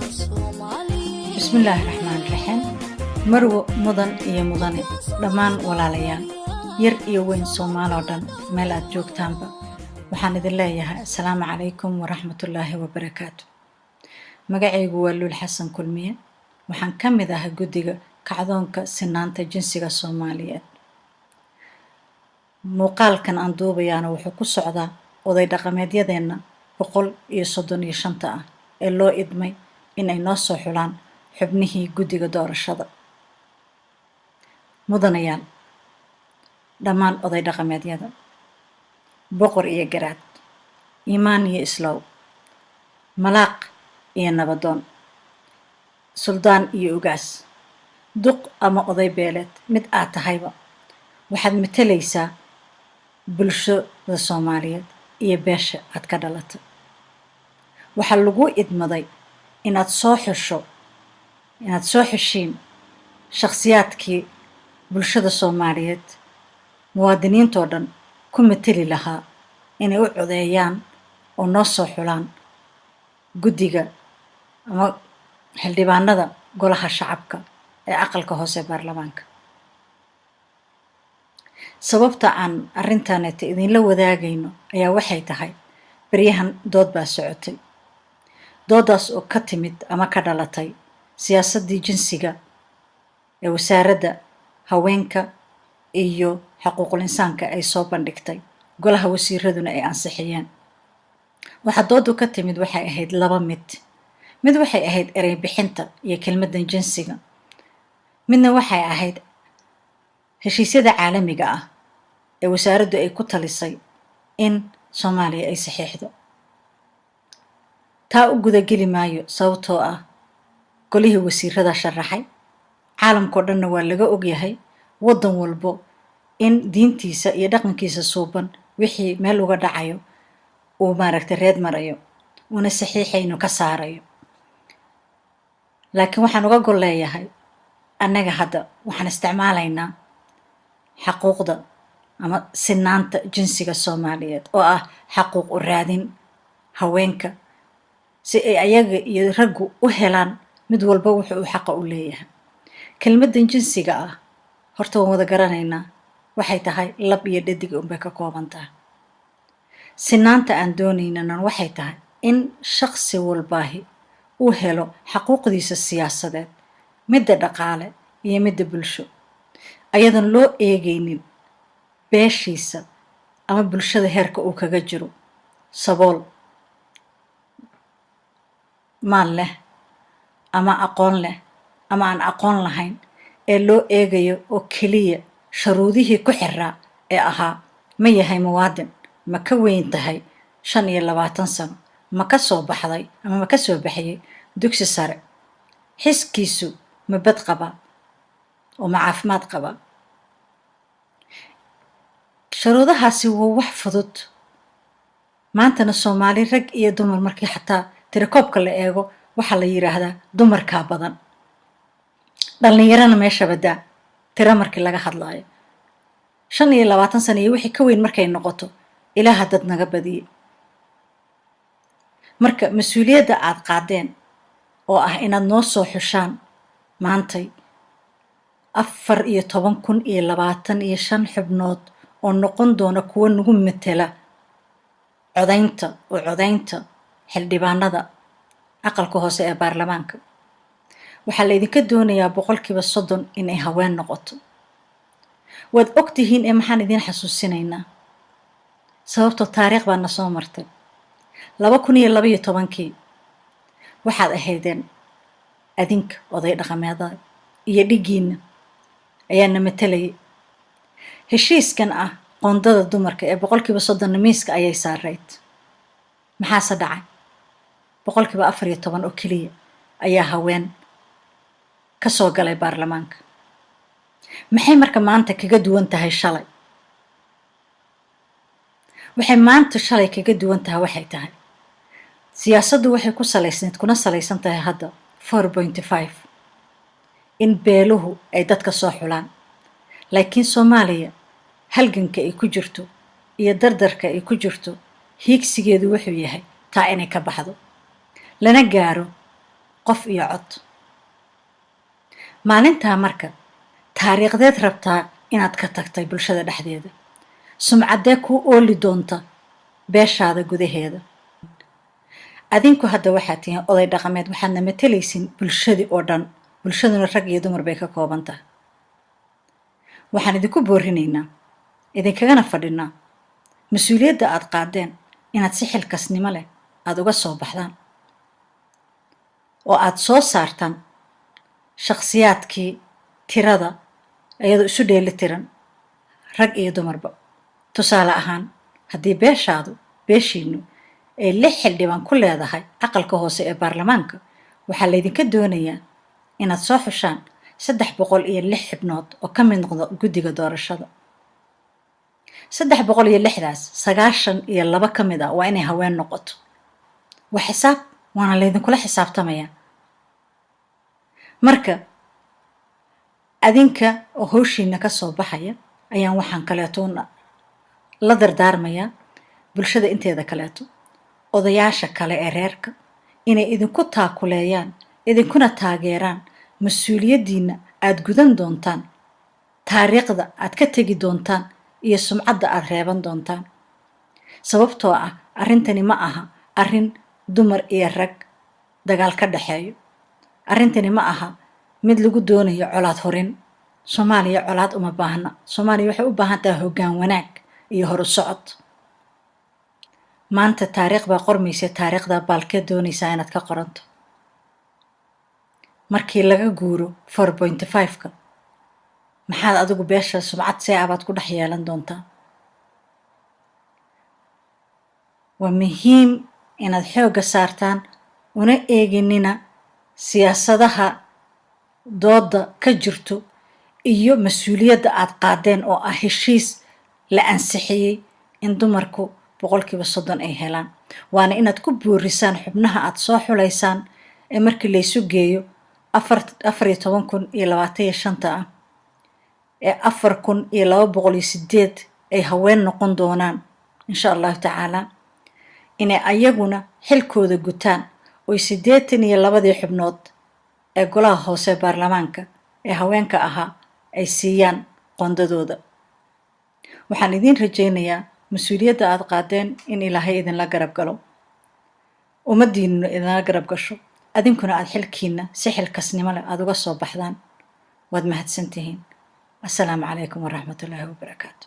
بسم الله الرحمن الرحيم مرو مدن iyo mudane dhamaan walaalayaal yar iyo weyn Soomaaliya oo dhan meel aad joogtaanba waxaan idin leeyahay assalaamu calaykum wa rahmatullaahi wa barakaatu magacaygu waa Luul Xasan Kulmiye waxaan ka mid ahay guddiga kacdoonka sinaanta jinsiga Soomaaliyeed muuqaalkan aan duubayaana wuxuu ku socdaa oday dhaqameedyadeena 135 ah ee loo idmay inay noo soo xulaan xubnihii guddiga doorashada mudanayaal dhammaan oday dhaqameedyada boqor iyo garaad iimaan iyo islaaw malaaq iyo nabadoon suldaan iyo ugaas duq ama oday beeleed mid aad tahayba waxaad matalaysaa bulshada Soomaaliyeed iyo beesha aad ka dhalatay waxaa lagu idmaday inaad soo xushiin shakhsiyaadkii bulshada Soomaaliyeed muwaadiniintoo dhan ku matali lahaa inay u codeeyaan oo noo soo xulaan guddiga ama xildhibaanada golaha shacabka ee aqalka hoose baarlamaanka sababta aan arrintaaneta idinla wadaagayno ayaa waxay tahay baryahan dood baa socotay doodaas oo ka timid ama ka dhalatay siyaasaddii jinsiga ee wasaaradda haweenka iyo xuquuqul insaanka ay soo bandhigtay golaha wasiiraduna ay ansixiyeen waxa doodu ka timid waxay ahayd laba mid waxay ahayd erey bixinta iyo kelmaddan jinsiga midna waxay ahayd heshiisyada caalamiga ah ee wasaaraddu ay ku talisay in Soomaaliya ay saxiixdo taa u gudageli maayo sababtoo ah golihii wasiirada sharaxay caalamkoo dhanna waa laga ogyahay waddan walbo in diintiisa iyo dhaqankiisa suuban wixii meel uga dhacayo uu maaragtay reed marayo una saxiixayno ka saarayo laakiin waxaan uga gol leeyahay annaga hadda waxaan isticmaalaynaa xaquuqda ama sinaanta jinsiga Soomaaliyeed oo ah xaquuq u raadin haweenka si ay ayaga iyo raggu u helaan mid walba wuxuu xaq u leeyahay kelmaddan jinsiga ah horta waan wada garanaynaa waxay tahay lab iyo dhadig unbay ka kooban tahay sinaanta aan doonaynana waxay tahay in shakhsi walbaahi uu helo xaquuqdiisa siyaasadeed midda dhaqaale iyo midda bulsho ayadan loo eegaynin beeshiisa ama bulshada heerka uu kaga jiro sabool maal leh ama aqoon leh ama aan aqoon lahayn ee loo eegayo oo keliya shuruudihii ku xiraa ee ahaa ma yahay muwaadin ma ka weyn tahay 25 sano ma ka soo baxday ama ma ka soo baxayay dugsi sare xiskiisu ma bad qaba oo ma caafimaad qaba shuruudahaasi waa wax fudud maantana Soomaali rag iyo dumar markii xataa tirakoobka la eego waxaa la yiraahdaa dumarka badan dhalinyarana meesha badaa tira markii laga hadlaayo 25 sano iyo wixii ka weyn markay noqoto ilaaha dad naga badiyay marka mas'uuliyadda aad qaadeen oo ah inaad noo soo xushaan maantay 14,025 xubnood oo noqon doona kuwa nagu matala codaynta xildhibaanada aqalka hoose ee baarlamaanka waxaa la idinka doonayaa 30% inay haween noqoto waad ogtihiin ee maxaan idin xasuusinaynaa sababtoo taariikh baa na soo martay 2012 waxaad ahaydeen adinka oday dhaqameedada iyo dhigiina ayaana matalayay heshiiskan ah qoondada dumarka ee 30% miiska ayay saarayd maxaase dhacay 14% oo keliya ayaa haween ka soo galay baarlamaanka maxay marka maanta kaga duwan tahay shalay waxay maanta shalay kaga duwan tahay waxay tahay siyaasaddu waxay ku salaysan tahay hadda 4.5 in beeluhu ay dadka soo xulaan laakiin Soomaaliya halganka ay ku jirto iyo dardarka ay ku jirto hiigsigeedu wuxuu yahay taa inay ka baxdo lana gaaro qof iyo cod. maalintaa marka taariikhdeed rabtaa inaad ka tagtay bulshada dhexdeeda, sumcaddee kuu ooli doonta beeshaada gudaheeda. adinku hadda waxaad tihiin oday dhaqameed, waxaadna matalaysin bulshadii oo dhan. bulshaduna rag iyo dumar bay ka kooban tahay. waxaan idinku boorinaynaa, idinkagana fadhinaa mas-uuliyadda aad qaadeen inaad si xilkasnimo leh aad uga soo baxdaan oo aad soo saartaan shakhsiyaadkii tirada iyadoo isu dheeli tiran rag iyo dumarba. tusaale ahaan, haddii beeshiinnu ay 6 xildhibaan ku leedahay aqalka hoose ee baarlamaanka, waxaa laydinka doonayaa inaad soo xushaan 306 xubnood oo ka mid noqda guddiga doorashada. 306daas 92 ka mid ah waa inay haween noqoto. waa xisaab, waana laydinkula xisaabtamayaa. marka adinka oo hawshiina ka soo baxaya ayaan waxaan kaleetoona la dardaarmayaa bulshada inteeda kaleeto, odayaasha kale ee reerka, inay idinku taakuleeyaan, idinkuna taageeraan mas-uuliyaddiina aad gudan doontaan, taariikhda aad ka tegi doontaan iyo sumcadda aad reeban doontaan. sababtoo ah arrintani ma aha arrin dumar iyo rag dagaal ka dhexeeyo. arrintani ma aha mid lagu doonayo colaad horin. soomaaliya colaad uma baahna. soomaaliya waxay u baahan tahay hoggaan wanaag iyo horu socod. maanta taariikh baa qormaysa, taariikhdaa baalkeed doonaysaa inaad ka qoranto. markii laga guuro 4.5ka, maxaad adigu beesha sumcad see abaad ku dhex yeelan doontaa? waa muhiim inaad xoogga saartaan, una eeginina siyaasadaha dooda ka jirto iyo mas-uuliyadda aad qaadeen oo ah heshiis la ansixiyey in dumarku 30% ay helaan. waana inaad ku boorisaan xubnaha aad soo xulaysaan ee markii laysu geeyo 14,025 ah ee 4,208 ay haween noqon doonaan insha allahu tacaala, inay ayaguna xilkooda gutaan oy 82 xubnood ee golaha hoose baarlamaanka ee haweenka ahaa ay siiyaan qondadooda. waxaan idiin rajaynayaa mas-uuliyadda aad qaadeen in ilaahay idinla garab galo, ummaddiinuna idinla garab gasho, adinkuna aad xilkiina si xilkasnimo leh aad uga soo baxdaan. waad mahadsantihiin. assalaamu calaykum waraxmatullaahi wabarakaatu.